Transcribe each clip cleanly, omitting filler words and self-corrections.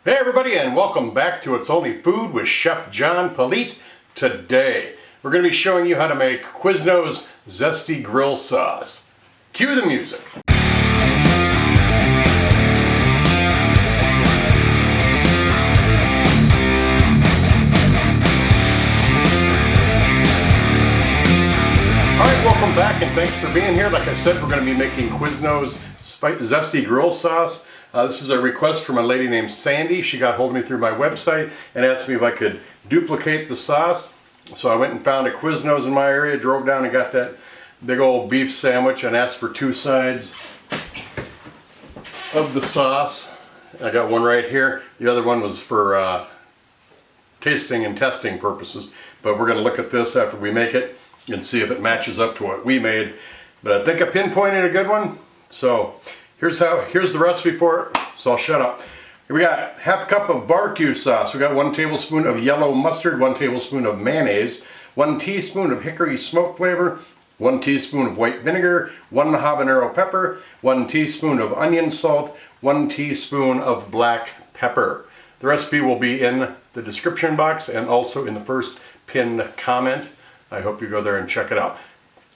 Hey everybody, and welcome back to It's Only Food with Chef John Politte. Today we're going to be showing you how to make Quiznos Zesty grill sauce. Cue the music. Alright, welcome back and thanks for being here. Like I said, we're going to be making Quiznos Zesty grill sauce. This is a request from a lady named Sandy. She got hold of me through my website and asked me if I could duplicate the sauce. So I went and found a Quiznos in my area, drove down and got that big old beef sandwich and asked for 2 sides of the sauce. I got one right here. The other one was for tasting and testing purposes. But we're going to look at this after we make it and see if it matches up to what we made. But I think I pinpointed a good one. So here's the recipe for it, so I'll shut up. We got half a cup of barbecue sauce. We got 1 tablespoon of yellow mustard, 1 tablespoon of mayonnaise, 1 teaspoon of hickory smoke flavor, 1 teaspoon of white vinegar, 1 habanero pepper, 1 teaspoon of onion salt, 1 teaspoon of black pepper. The recipe will be in the description box and also in the first pinned comment. I hope you go there and check it out.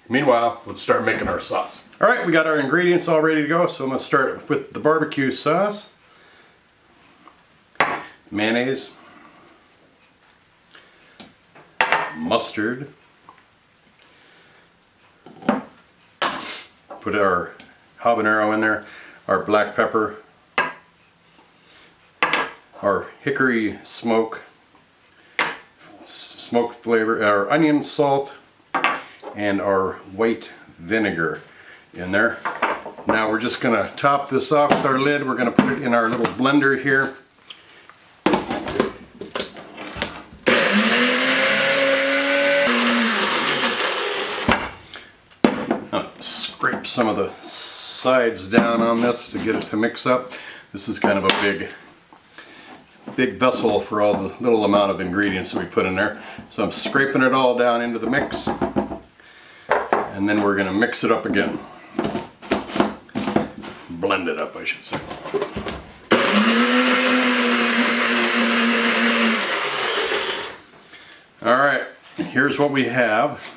Meanwhile, let's start making our sauce. Alright, we got our ingredients all ready to go, so I'm going to start with the barbecue sauce, mayonnaise, mustard, put our habanero in there, our black pepper, our hickory smoke flavor, our onion salt, and our white vinegar in there. Now we're just going to top this off with our lid. We're going to put it in our little blender here. Scrape some of the sides down on this to get it to mix up. This is kind of a big vessel for all the little amount of ingredients that we put in there. So I'm scraping it all down into the mix. And then we're going to mix it up again. Blend it up, I should say. Alright, here's what we have.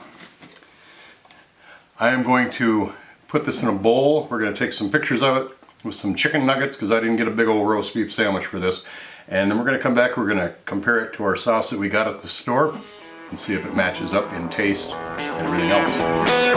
I am going to put this in a bowl. We're going to take some pictures of it with some chicken nuggets because I didn't get a big old roast beef sandwich for this. And then we're going to come back, we're going to compare it to our sauce that we got at the store and see if it matches up in taste and everything else.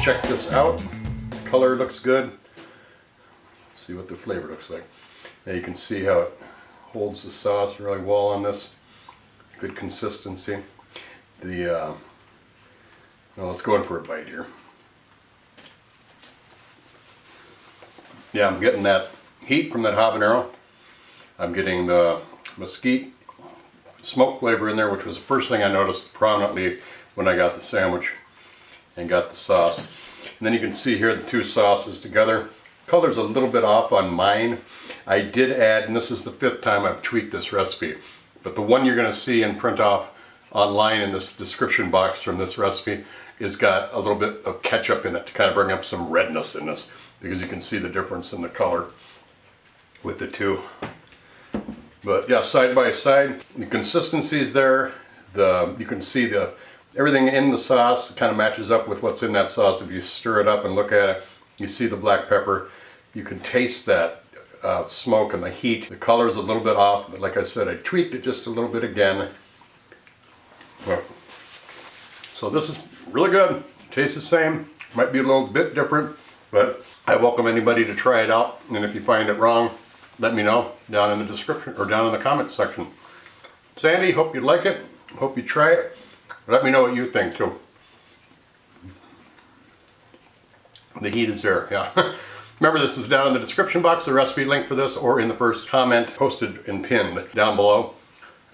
Check this out. The color looks good. Let's see what the flavor looks like. Now you can see how it holds the sauce really well on this. Good consistency. Well, let's go in for a bite here. Yeah, I'm getting that heat from that habanero. I'm getting the mesquite smoke flavor in there, which was the first thing I noticed prominently when I got the sandwich and got the sauce. And then you can see here the 2 sauces together. Color's a little bit off on mine. I did add, and this is the 5th time I've tweaked this recipe, but the one you're going to see and print off online in this description box from this recipe is got a little bit of ketchup in it to kind of bring up some redness in this, because you can see the difference in the color with the 2. But yeah, side by side, the consistency is there. You can see everything in the sauce kind of matches up with what's in that sauce. If you stir it up and look at it, you see the black pepper. You can taste that smoke and the heat. The color is a little bit off, but like I said, I tweaked it just a little bit again. So this is really good. Tastes the same. Might be a little bit different, but I welcome anybody to try it out. And if you find it wrong, let me know down in the description or down in the comment section. Sandy, hope you like it. Hope you try it. Let me know what you think too. The heat is there, yeah. Remember, this is down in the description box, the recipe link for this, or in the first comment posted and pinned down below.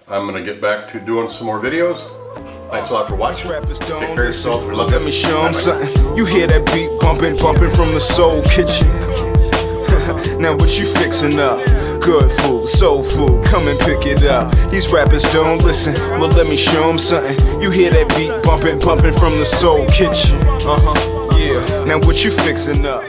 I'm going to get back to doing some more videos. Thanks a lot for watching. Take care of yourself. We love Let me show them something. You hear that beat bumping, bumping from the soul kitchen. Now what you fixing up? Good food, soul food, come and pick it up. These rappers don't listen, well let me show them something. You hear that beat bumping, bumping from the soul kitchen. Yeah, now what you fixing up?